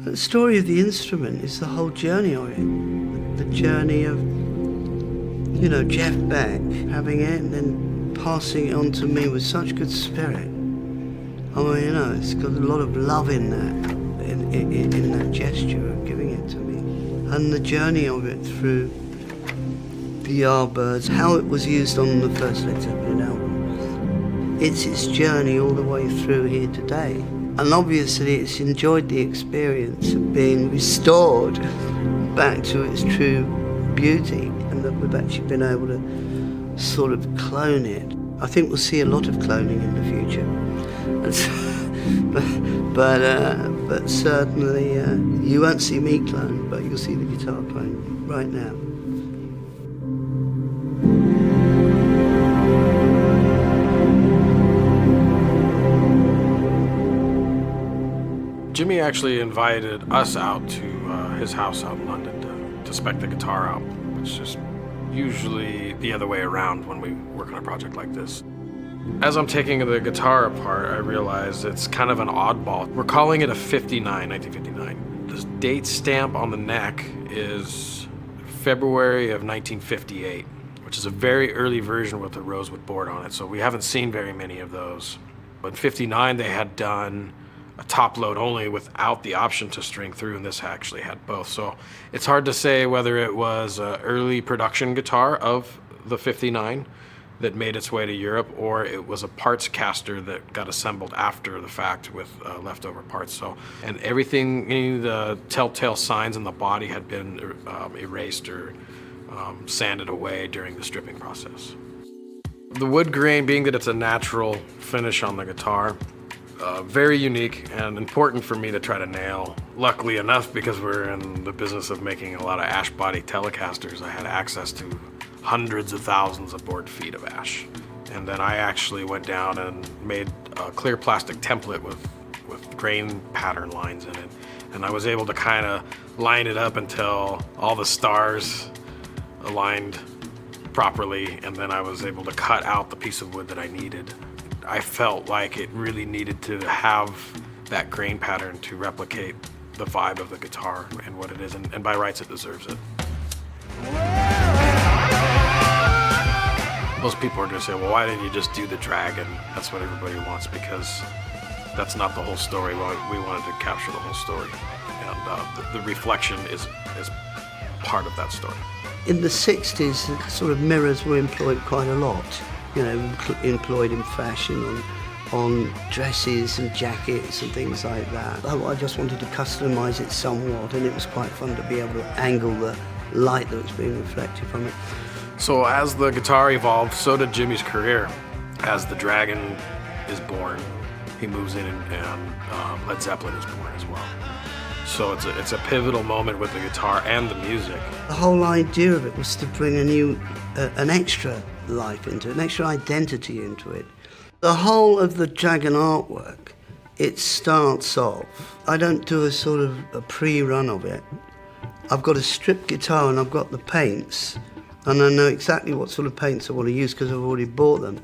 The story of the instrument is the whole journey of it. The journey of, Jeff Beck having it and then passing it on to me with such good spirit. It's got a lot of love in that, in that gesture of giving it to me. And the journey of it through the Yardbirds, how it was used on the first Led Zeppelin album. It's its journey all the way through here today. And obviously it's enjoyed the experience of being restored back to its true beauty, and that we've actually been able to sort of clone it. I think we'll see a lot of cloning in the future. But certainly you won't see me clone, but you'll see the guitar clone right now. Jimmy actually invited us out to his house out in London to spec the guitar out, which is usually the other way around when we work on a project like this. As I'm taking the guitar apart, I realize it's kind of an oddball. We're calling it a 1959. The date stamp on the neck is February of 1958, which is a very early version with the rosewood board on it, so we haven't seen very many of those. But in 59, they had done a top load only without the option to string through, and this actually had both. So it's hard to say whether it was an early production guitar of the 59 that made its way to Europe, or it was a parts caster that got assembled after the fact with leftover parts. So, and everything, any of the telltale signs in the body had been erased or sanded away during the stripping process. The wood grain, being that it's a natural finish on the guitar, very unique and important for me to try to nail. Luckily enough, because we're in the business of making a lot of ash body Telecasters, I had access to hundreds of thousands of board feet of ash. And then I actually went down and made a clear plastic template with grain pattern lines in it. And I was able to kind of line it up until all the stars aligned properly, and then I was able to cut out the piece of wood that I needed. I felt like it really needed to have that grain pattern to replicate the vibe of the guitar and what it is, and by rights it deserves it. Most people are going to say, well, why didn't you just do the dragon? That's what everybody wants, because that's not the whole story. We wanted to capture the whole story, and the reflection is part of that story. In the 60s, sort of mirrors were employed quite a lot. Employed in fashion on dresses and jackets and things like that. I just wanted to customize it somewhat, and it was quite fun to be able to angle the light that was being reflected from it. So as the guitar evolved, so did Jimmy's career. As the Dragon is born, he moves in, and Led Zeppelin is born as well. So it's a pivotal moment with the guitar and the music. The whole idea of it was to bring an extra life into it, an extra identity into it. The whole of the Dragon artwork, it starts off, I don't do a sort of a pre-run of it. I've got a stripped guitar and I've got the paints, and I know exactly what sort of paints I want to use because I've already bought them.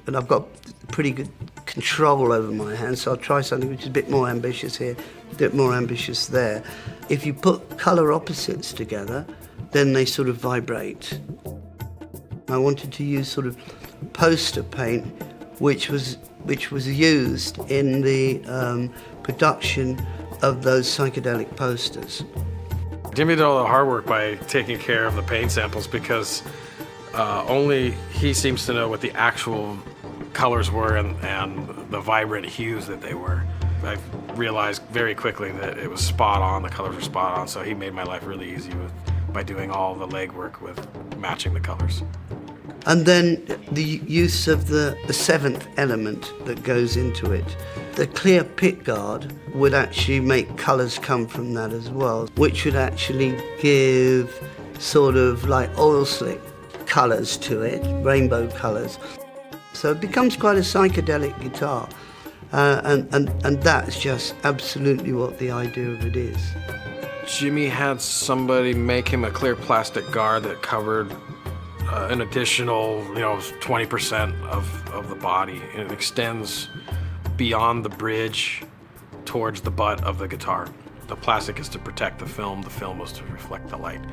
And I've got pretty good control over my hands, so I'll try something which is a bit more ambitious here, a bit more ambitious there. If you put colour opposites together, then they sort of vibrate. I wanted to use sort of poster paint, which was used in the production of those psychedelic posters. Jimmy did all the hard work by taking care of the paint samples, because only he seems to know what the actual colors were and the vibrant hues that they were. I realized very quickly that it was spot on, the colors were spot on, so he made my life really easy by doing all the legwork with matching the colors. And then the use of the seventh element that goes into it. The clear pickguard would actually make colours come from that as well, which would actually give sort of like oil slick colours to it, rainbow colours. So it becomes quite a psychedelic guitar, and that's just absolutely what the idea of it is. Jimmy had somebody make him a clear plastic guard that covered an additional, 20% of the body. And it extends beyond the bridge towards the butt of the guitar. The plastic is to protect the film was to reflect the light.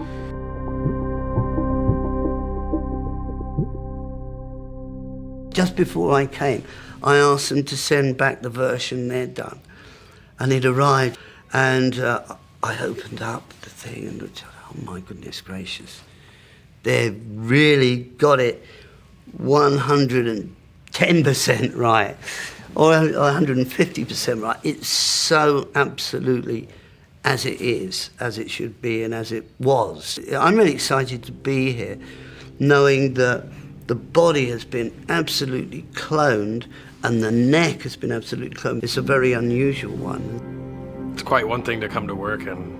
Just before I came, I asked them to send back the version they'd done. And it arrived, and I opened up the thing and looked, oh my goodness gracious. They've really got it 110% right, or 150% right. It's so absolutely as it is, as it should be, and as it was. I'm really excited to be here, knowing that the body has been absolutely cloned and the neck has been absolutely cloned. It's a very unusual one. It's quite one thing to come to work and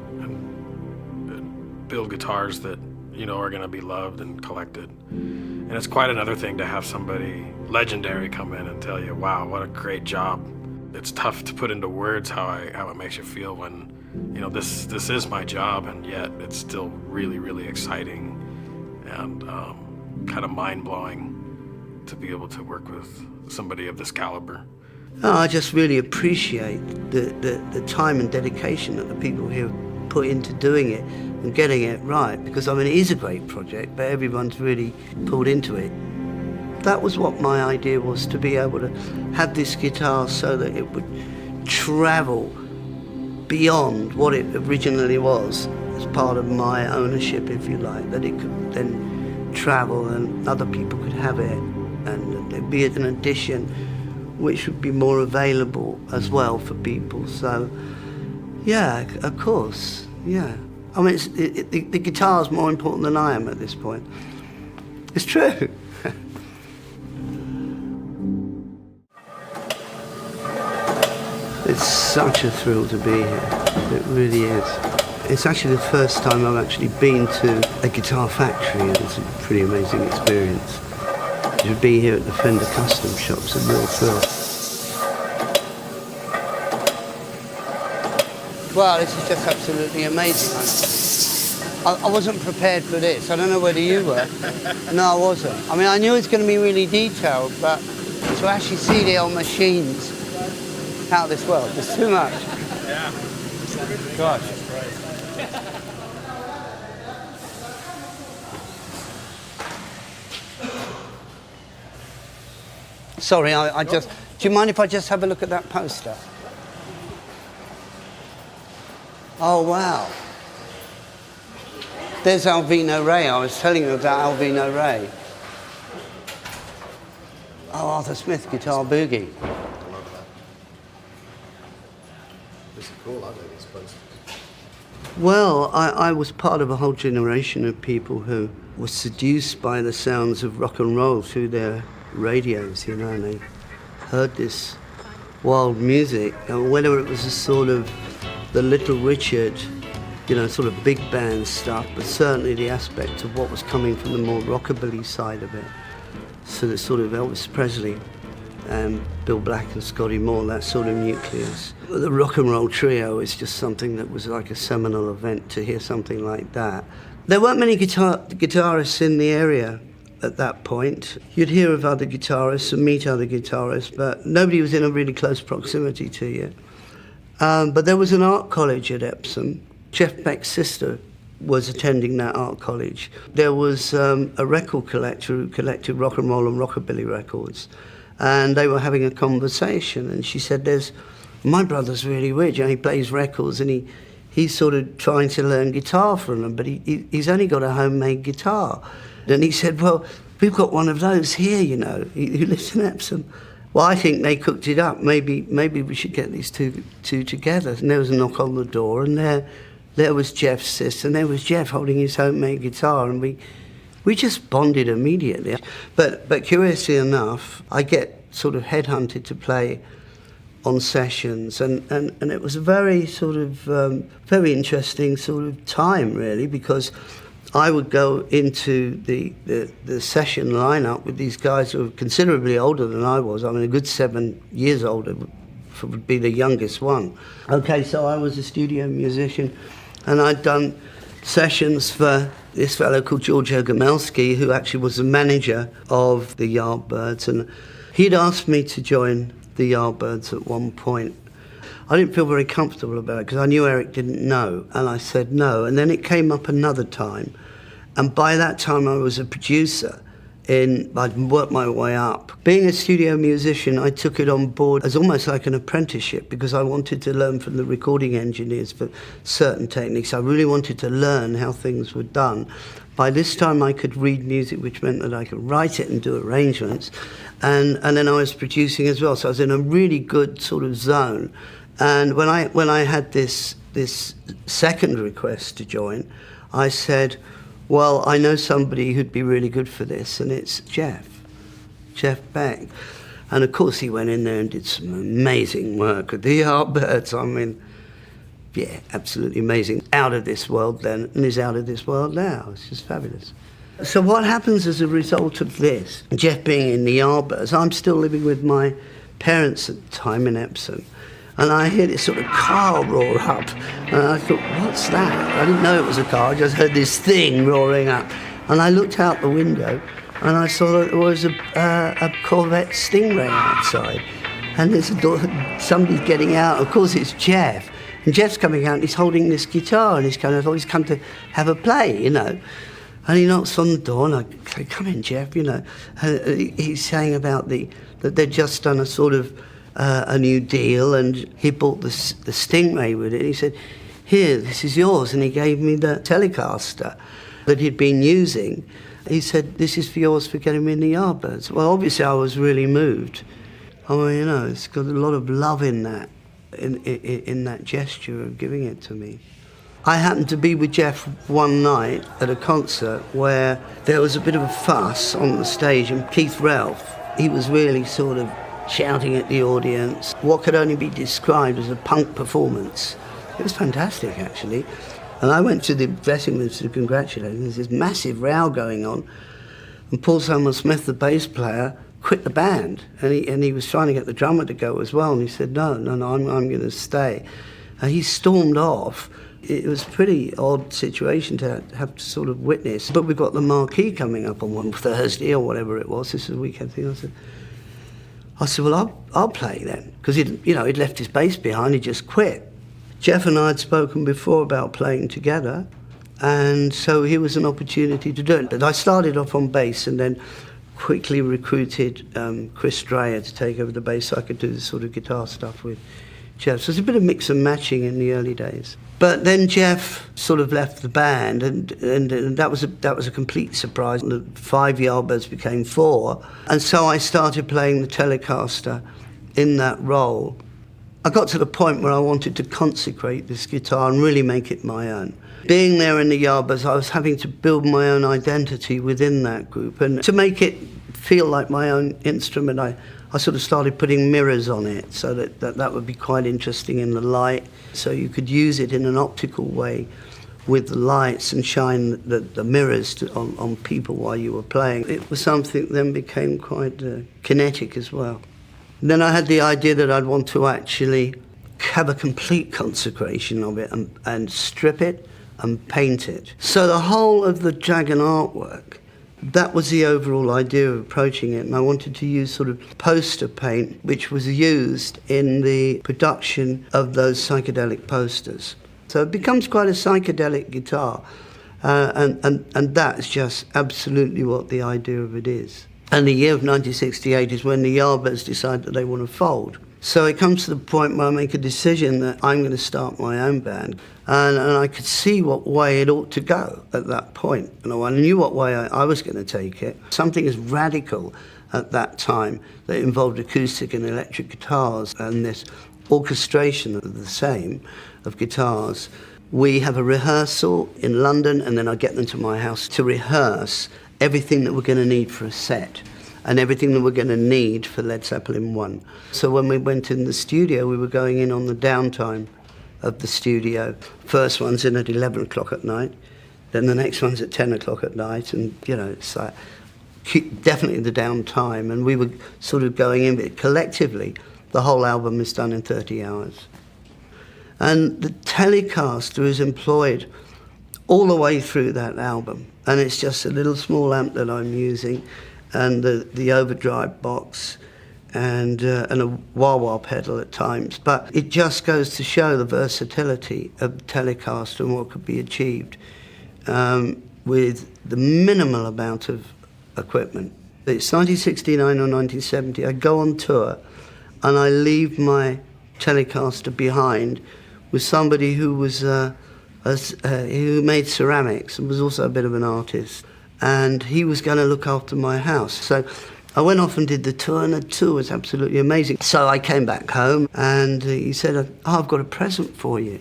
build guitars that, you know, are going to be loved and collected. And it's quite another thing to have somebody legendary come in and tell you, wow, what a great job. It's tough to put into words how it makes you feel when, you know, this is my job, and yet it's still really, really exciting and kind of mind-blowing to be able to work with somebody of this caliber. Oh, I just really appreciate the time and dedication that the people here put into doing it and getting it right, because I mean it is a great project, but everyone's really pulled into it. That was what my idea was, to be able to have this guitar so that it would travel beyond what it originally was, as part of my ownership, if you like, that it could then travel and other people could have it, and there'd be an addition which would be more available as well for people. So yeah, of course, yeah. I mean, the guitar's more important than I am at this point. It's true. It's such a thrill to be here. It really is. It's actually the first time I've actually been to a guitar factory, and it's a pretty amazing experience. To be here at the Fender Custom Shop's a real thrill. Well, this is just absolutely amazing. I wasn't prepared for this. I don't know whether you were. No, I wasn't. I mean, I knew it was going to be really detailed, but to actually see the old machines out of this world, there's too much. Yeah. Gosh. Sorry, I just... Do you mind if I just have a look at that poster? Oh, wow. There's Alvino Ray. I was telling you about Alvino Ray. Oh, Arthur Smith, Guitar Boogie. I love that. This is cool, aren't they, these posters? Well, I was part of a whole generation of people who were seduced by the sounds of rock and roll through their radios, you know, and they heard this wild music, and whether it was a sort of the Little Richard, you know, sort of big band stuff, but certainly the aspect of what was coming from the more rockabilly side of it. So the sort of Elvis Presley and Bill Black and Scotty Moore, that sort of nucleus. The rock and roll trio is just something that was like a seminal event to hear something like that. There weren't many guitarists in the area at that point. You'd hear of other guitarists and meet other guitarists, but nobody was in a really close proximity to you. But there was an art college at Epsom. Jeff Beck's sister was attending that art college. There was a record collector who collected rock and roll and rockabilly records, and they were having a conversation, and she said, my brother's really weird, you know, he plays records, and he's sort of trying to learn guitar from them, but he's only got a homemade guitar. And he said, well, we've got one of those here, you know, who lives in Epsom. Well, I think they cooked it up. Maybe we should get these two together. And there was a knock on the door, and there was Jeff's sister, and there was Jeff holding his homemade guitar, and we just bonded immediately. But curiously enough, I get sort of headhunted to play on sessions, and it was a very sort of very interesting sort of time, really, because I would go into the session lineup with these guys who were considerably older than I was. I mean, a good 7 years older would be the youngest one. Okay, so I was a studio musician, and I'd done sessions for this fellow called George Ogomelski, who actually was the manager of the Yardbirds, and he'd asked me to join the Yardbirds at one point. I didn't feel very comfortable about it because I knew Eric didn't know, and I said no. And then it came up another time, and by that time I was a producer. I'd worked my way up. Being a studio musician, I took it on board as almost like an apprenticeship because I wanted to learn from the recording engineers for certain techniques. I really wanted to learn how things were done. By this time I could read music, which meant that I could write it and do arrangements. And then I was producing as well, so I was in a really good sort of zone. And when I had this second request to join, I said, well, I know somebody who'd be really good for this, and it's Jeff Beck. And of course he went in there and did some amazing work with the Yardbirds. I mean, yeah, absolutely amazing. Out of this world then, and is out of this world now. It's just fabulous. So what happens as a result of this, Jeff being in the Yardbirds, I'm still living with my parents at the time in Epsom. And I hear this sort of car roar up. And I thought, what's that? I didn't know it was a car. I just heard this thing roaring up. And I looked out the window and I saw that there was a Corvette Stingray outside. And there's somebody's getting out. Of course, it's Jeff. And Jeff's coming out and he's holding this guitar and he's come to have a play, you know. And he knocks on the door and I say, come in, Jeff, you know. And he's saying about that they'd just done a sort of a new deal, and he bought the Stingray with it. He said, here, this is yours. And he gave me the Telecaster that he'd been using. He said, this is for yours for getting me in the Yardbirds. Well, obviously I was really moved. I mean, you know, it's got a lot of love in that, in that gesture of giving it to me. I happened to be with Jeff one night at a concert where there was a bit of a fuss on the stage, and Keith Ralph, he was really sort of shouting at the audience, what could only be described as a punk performance. It was fantastic, actually. And I went to the dressing room to congratulate him. There's this massive row going on, and Paul Samuel-Smith, the bass player, quit the band, and he was trying to get the drummer to go as well, and he said, no, I'm going to stay. And he stormed off. It was a pretty odd situation to have to sort of witness. But we've got the Marquee coming up on one Thursday or whatever it was. This is a weekend thing. I said, well, I'll play then. Because he'd left his bass behind, he just quit. Jeff and I had spoken before about playing together, and so here was an opportunity to do it. But I started off on bass and then quickly recruited Chris Dreyer to take over the bass so I could do this sort of guitar stuff with Jeff. So it's a bit of mix and matching in the early days. But then Jeff sort of left the band, and that was a complete surprise. The 5 Yardbirds became 4, and so I started playing the Telecaster in that role. I got to the point where I wanted to consecrate this guitar and really make it my own. Being there in the Yardbirds, I was having to build my own identity within that group, and to make it feel like my own instrument, I sort of started putting mirrors on it so that would be quite interesting in the light, so you could use it in an optical way with the lights and shine the mirrors on people while you were playing. It was something that then became quite kinetic as well. And then I had the idea that I'd want to actually have a complete consecration of it and strip it and paint it. So the whole of the dragon artwork, that was the overall idea of approaching it, and I wanted to use sort of poster paint, which was used in the production of those psychedelic posters. So it becomes quite a psychedelic guitar, and that's just absolutely what the idea of it is. And the year of 1968 is when the Yardbirds decide that they want to fold. So it comes to the point where I make a decision that I'm going to start my own band. And I could see what way it ought to go at that point. And I knew what way I was going to take it. Something as radical at that time that involved acoustic and electric guitars and this orchestration of the same, of guitars. We have a rehearsal in London, and then I get them to my house to rehearse everything that we're going to need for a set and everything that we're going to need for Led Zeppelin 1. So when we went in the studio, we were going in on the downtime of the studio. First one's in at 11 o'clock at night, then the next one's at 10 o'clock at night, and, you know, it's like definitely the downtime. And we were sort of going in, but collectively, the whole album is done in 30 hours. And the Telecaster is employed all the way through that album. And it's just a little small amp that I'm using, and the overdrive box, and a wah-wah pedal at times. But it just goes to show the versatility of the Telecaster and what could be achieved with the minimal amount of equipment. It's 1969 or 1970. I go on tour and I leave my Telecaster behind with somebody who was who made ceramics and was also a bit of an artist. And he was going to look after my house. So I went off and did the tour, and the tour was absolutely amazing. So I came back home, and he said, "Oh, I've got a present for you."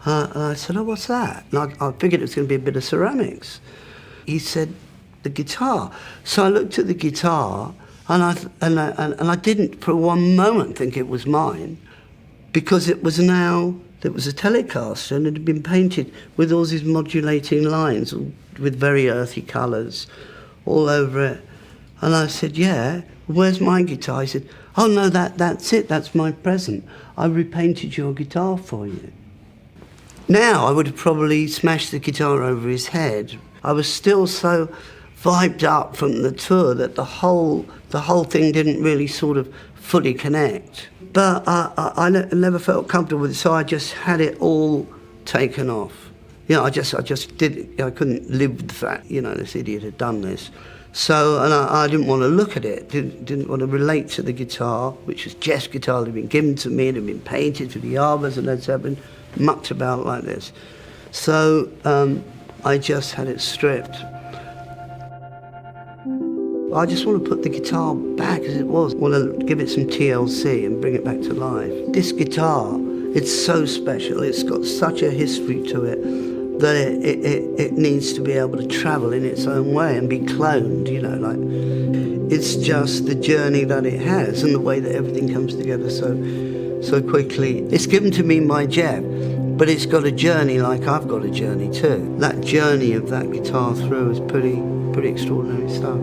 And I said, "Oh, what's that?" And I figured it was going to be a bit of ceramics. He said, "The guitar." So I looked at the guitar, and I didn't for one moment think it was mine, because it was a Telecaster, and it had been painted with all these modulating lines with very earthy colours all over it. And I said, "Yeah, where's my guitar?" He said, "Oh no, that's it, that's my present. I repainted your guitar for you." Now I would have probably smashed the guitar over his head. I was still so vibed up from the tour that the whole thing didn't really sort of fully connect. But I never felt comfortable with it, so I just had it all taken off. You know, I just did. I couldn't live with the fact, this idiot had done this. So, and I didn't want to look at it. Didn't want to relate to the guitar, which was Jeff's guitar that had been given to me. It had been painted for the arbors and Led Zeppelin, mucked about like this. So I just had it stripped. I just want to put the guitar back as it was. I want to give it some TLC and bring it back to life. This guitar, it's so special. It's got such a history to it that it needs to be able to travel in its own way and be cloned, It's just the journey that it has and the way that everything comes together so quickly. It's given to me by Jeff, but it's got a journey like I've got a journey too. That journey of that guitar through is pretty extraordinary stuff.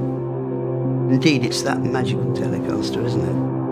Indeed, it's that magical Telecaster, isn't it?